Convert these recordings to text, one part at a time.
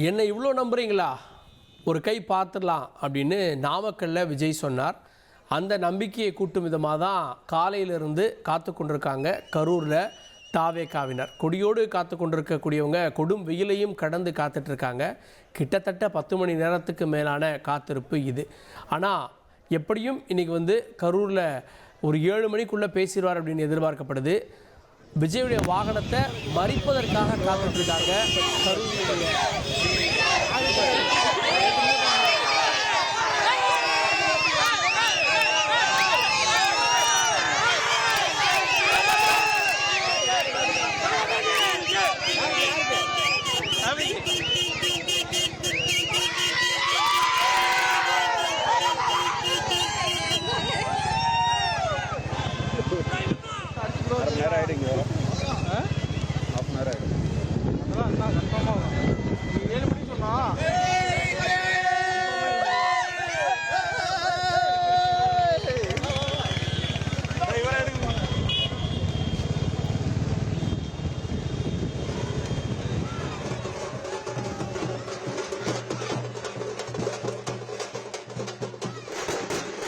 என்னை இவ்வளோ நம்புறீங்களா, ஒரு கை பார்த்துடலாம் அப்படின்னு நாமக்கல்லில் விஜய் சொன்னார். அந்த நம்பிக்கையை கூட்டும் விதமாக தான் காலையிலிருந்து காத்து கொண்டிருக்காங்க கரூரில் தாவேகாவினர். கொடியோடு காத்து கொண்டிருக்கக்கூடியவங்க கொடும் வெயிலையும் கடந்து காத்துட்ருக்காங்க. கிட்டத்தட்ட 10 மணி நேரத்துக்கு மேலான காத்திருப்பு இது. ஆனால் எப்படியும் இன்றைக்கி கரூரில் ஒரு 7 மணிக்குள்ளே பேசிடுவார் அப்படின்னு எதிர்பார்க்கப்படுது. விஜயுடைய வாகனத்தை மறிப்பதற்காக காத்துட்ருக்காங்க கரூருடைய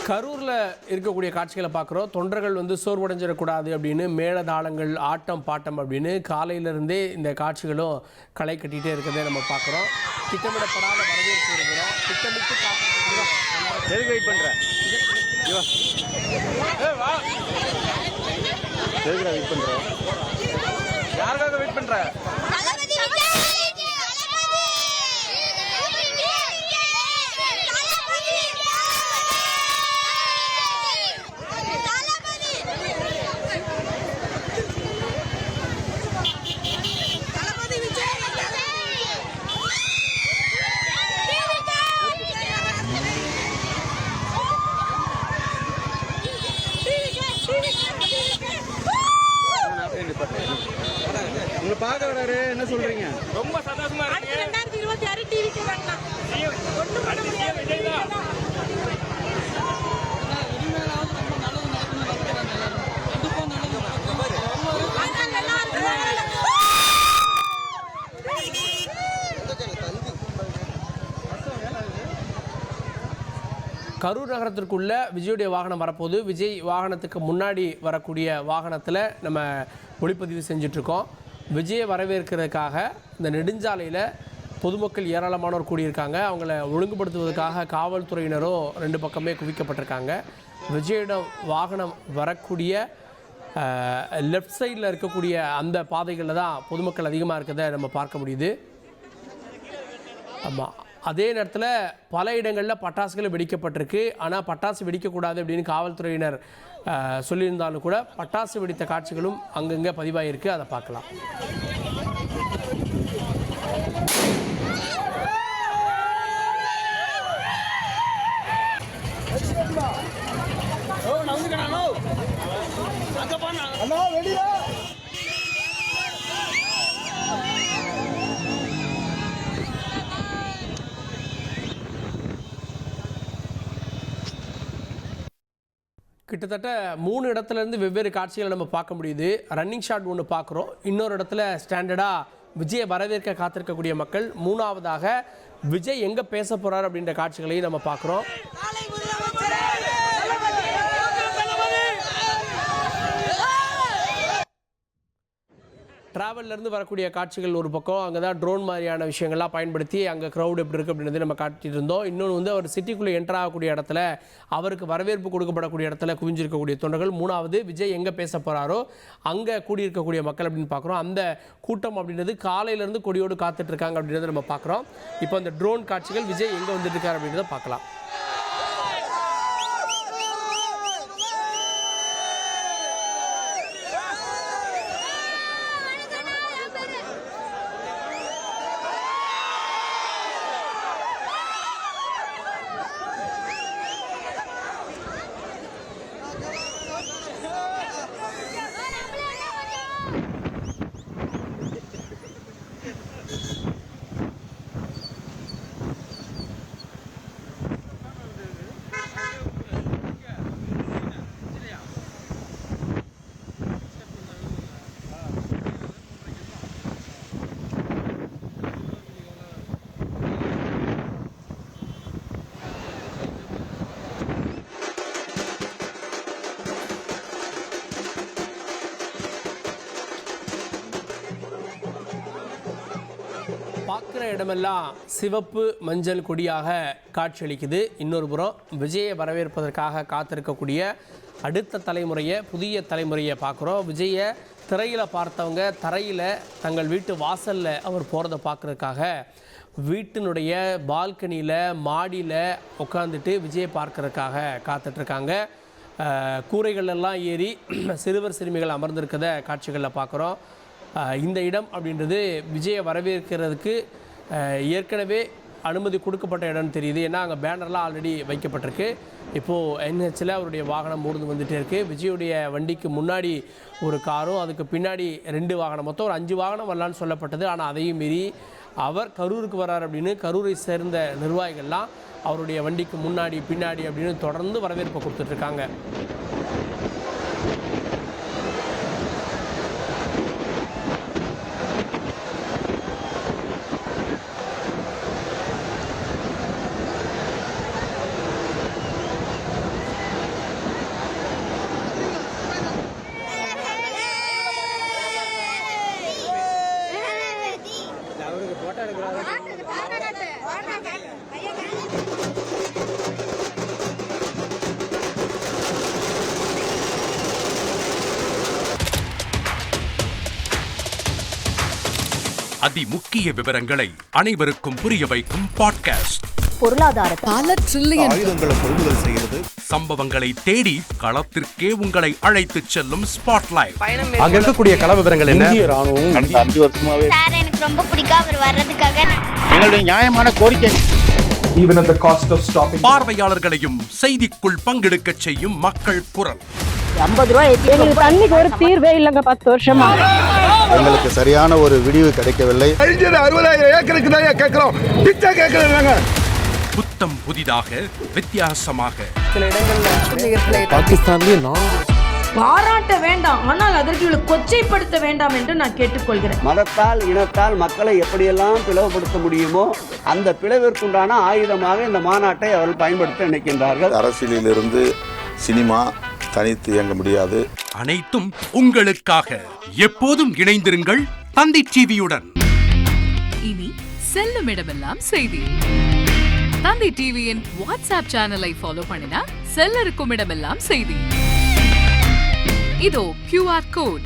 கரூரில் இருக்கக்கூடிய காட்சிகளை பார்க்குறோம். தொண்டர்கள் சோர்வடைஞ்சிடக்கூடாது அப்படின்னு மேளதாளங்கள், ஆட்டம் பாட்டம் அப்படின்னு காலையிலேருந்தே இந்த காட்சிகளும் களை கட்டிகிட்டே இருக்கிறதே நம்ம பார்க்குறோம். திட்டமிடப்படாத வரவேற்பு இருக்கிறோம். திட்டமிட்டு வெயிட் பண்ணுறேன் யாருக்காக வெயிட் பண்ணுறேன்? உங்களை பார்க்க வராரு, என்ன சொல்றீங்க? ரொம்ப சந்தோஷமா இருக்கு. 2026 டிவி வரலாம். கரூர் நகரத்திற்குள்ள விஜயுடைய வாகனம் வரப்போது. விஜய் வாகனத்துக்கு முன்னாடி வரக்கூடிய வாகனத்தில் நம்ம ஒளிப்பதிவு செஞ்சிட்ருக்கோம். விஜயை வரவேற்கிறதுக்காக இந்த நெடுஞ்சாலையில் பொதுமக்கள் ஏராளமானோர் கூடியிருக்காங்க. அவங்கள ஒழுங்குபடுத்துவதற்காக காவல்துறையினரும் 2 பக்கமே குவிக்கப்பட்டிருக்காங்க. விஜயிடம் வாகனம் வரக்கூடிய லெஃப்ட் சைடில் இருக்கக்கூடிய அந்த பாதைகளில் தான் பொதுமக்கள் அதிகமாக இருக்கிறத நம்ம பார்க்க முடியுது. ஆமாம், அதே நேரத்தில் பல இடங்களில் பட்டாசுகள் வெடிக்கப்பட்டிருக்கு. ஆனால் பட்டாசு வெடிக்கக்கூடாது அப்படின்னு காவல்துறையினர் சொல்லியிருந்தாலும் கூட பட்டாசு வெடித்த காட்சிகளும் அங்கங்கே பதிவாகிருக்கு. அதை பார்க்கலாம். கிட்டத்தட்ட 3 இடத்துலேருந்து வெவ்வேறு காட்சிகளை நம்ம பார்க்க முடியுது. ரன்னிங் ஷாட் ஒன்று பார்க்குறோம். இன்னொரு இடத்துல ஸ்டாண்டர்டாக விஜயை வரவேற்க காத்திருக்கக்கூடிய மக்கள். 3ஆவதாக விஜய் எங்கே பேச போகிறார் அப்படின்ற காட்சிகளையும் நம்ம பார்க்குறோம். ட்ராவல்லேருந்து வரக்கூடிய காட்சிகள் ஒரு பக்கம். அங்கே தான் ட்ரோன் மாதிரியான விஷயங்கள்லாம் பயன்படுத்தி அங்கே க்ரௌட் எப்படி இருக்குது அப்படின்றது நம்ம காட்டிட்டு இருந்தோம். இன்னொன்று அவர் சிட்டிக்குள்ளே என்டர் ஆகக்கூடிய இடத்துல அவருக்கு வரவேற்பு கொடுக்கப்படக்கூடிய இடத்துல குவிஞ்சிருக்கக்கூடிய தொண்டர்கள். 3ஆவது விஜய் எங்கே பேச போகிறாரோ அங்கே கூடியிருக்கக்கூடிய மக்கள் அப்படின்னு பார்க்குறோம். அந்த கூட்டம் அப்படின்றது காலையிலேருந்து கொடியோடு காத்துட்ருக்காங்க அப்படின்றத நம்ம பார்க்குறோம். இப்போ அந்த ட்ரோன் காட்சிகள் விஜய் எங்கே வந்துட்டுருக்கார் அப்படின்றத பார்க்கலாம். பார்க்குற இடமெல்லாம் சிவப்பு மஞ்சள் கொடியாக காட்சியளிக்குது. இன்னொரு புறம் விஜயை வரவேற்பதற்காக காத்திருக்கக்கூடிய அடுத்த தலைமுறையை, புதிய தலைமுறையை பார்க்குறோம். விஜயை திரையில் பார்த்தவங்க தரையில் தங்கள் வீட்டு வாசலில் அவர் போகிறத பார்க்குறதுக்காக வீட்டினுடைய பால்கனியில், மாடியில் உட்காந்துட்டு விஜயை பார்க்கறதுக்காக காத்துட்ருக்காங்க. கூரைகளெல்லாம் ஏறி சிறுவர் சிறுமிகள் அமர்ந்திருக்கிறத காட்சிகளில் பார்க்குறோம். இந்த இடம் அப்படின்றது விஜயை வரவேற்கிறதுக்கு ஏற்கனவே அனுமதி கொடுக்கப்பட்ட இடம்னு தெரியுது. ஏன்னா அங்கே பேனர்லாம் ஆல்ரெடி வைக்கப்பட்டிருக்கு. இப்போது என்ஹெச்சில் அவருடைய வாகனம் ஊர்ந்து வந்துகிட்டே இருக்குது. விஜயுடைய வண்டிக்கு முன்னாடி ஒரு காரும் அதுக்கு பின்னாடி 2 வாகனம், மொத்தம் ஒரு 5 வாகனம் வரலான்னு சொல்லப்பட்டது. ஆனால் அதையும் மீறி அவர் கரூருக்கு வரார் அப்படின்னு கரூரை சேர்ந்த நிர்வாகிகள்லாம் அவருடைய வண்டிக்கு முன்னாடி பின்னாடி அப்படின்னு தொடர்ந்து வரவேற்பை கொடுத்துட்ருக்காங்க. அதிமுக்கிய விவரங்களை அனைவருக்கும் புரிய வைக்கும் பாட்காஸ்ட். பொருளாதாரத்தை பல ட்ரில்லியன் ஆயுதங்களை கொள்முதல் செய்கிறது. சம்பவங்களை தேடி களத்திற்கே உங்களை அழைத்து செல்லும் ஸ்பாட்லைட். அங்க இருக்கக்கூடிய கள விவரங்கள் என்ன? கடந்த 5 வருஷமாவே சார் எனக்கு ரொம்ப பிடிக்கும் அவர் வர்றதுக்காக. எங்களுடைய நியாயமான கோரிக்கை. Even at the cost of stopping. பார்வையாளர்களையும் செய்திக்குள் பங்கெடுக்க செய்யும் மக்கள் குரல். 50 ரூபாய் எங்களுக்கு தண்ணிக்கு ஒரு தீர்வே இல்லைங்க 10 வருஷமா. எங்களுக்கு சரியான ஒரு விடிவு கிடைக்கவில்லை. 60,000 ஏக்கருக்கு தான் கேட்கிறோம். பிச்சை கேட்கறாங்க. புத்தம் புதிதாக, வித்தியாசமாக சில இடங்களில் பாகிஸ்தான்லயே பாராட்ட வேண்டாம், ஆனால் அதற்கு இவளை கொச்சைப்படுத்த வேண்டாம் என்று நான் கேட்டுக்கொள்கிறேன். மதத்தால் இனத்தால் மக்களை எப்படியெல்லாம் பிளவுபடுத்த முடியுமோ அந்த பிளவிற்குண்டான ஆயுதமாக இந்த மாநாட்டை அவர்கள் பயன்படுத்த நினைக்கின்றார்கள். அரசியலிலிருந்து சினிமா தனித்து இயங்க முடியாது. அனைத்தும் உங்களுக்காக. எப்போதும் இணைந்திருங்கள் தந்தி டிவியுடன். இனி செல்லும் இடமெல்லாம் செய்தி. தந்தி டிவியின் வாட்ஸ்அப் சேனலை ஃபாலோ பண்ணினா செல்ல இருக்கும் இடமெல்லாம் செய்தி. இதோ QR கோட்,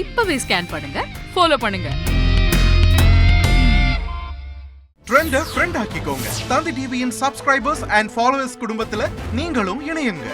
இப்பவே ஸ்கேன் பண்ணுங்க, ஃபாலோ பண்ணுங்க. ட்ரெண்ட ஃப்ரெண்ட் ஆக்கிக்கோங்க. தந்தி டிவியின் சப்ஸ்கிரைபர்ஸ் அண்ட் ஃபாலோவர்ஸ் குடும்பத்துல நீங்களும் இணையுங்க.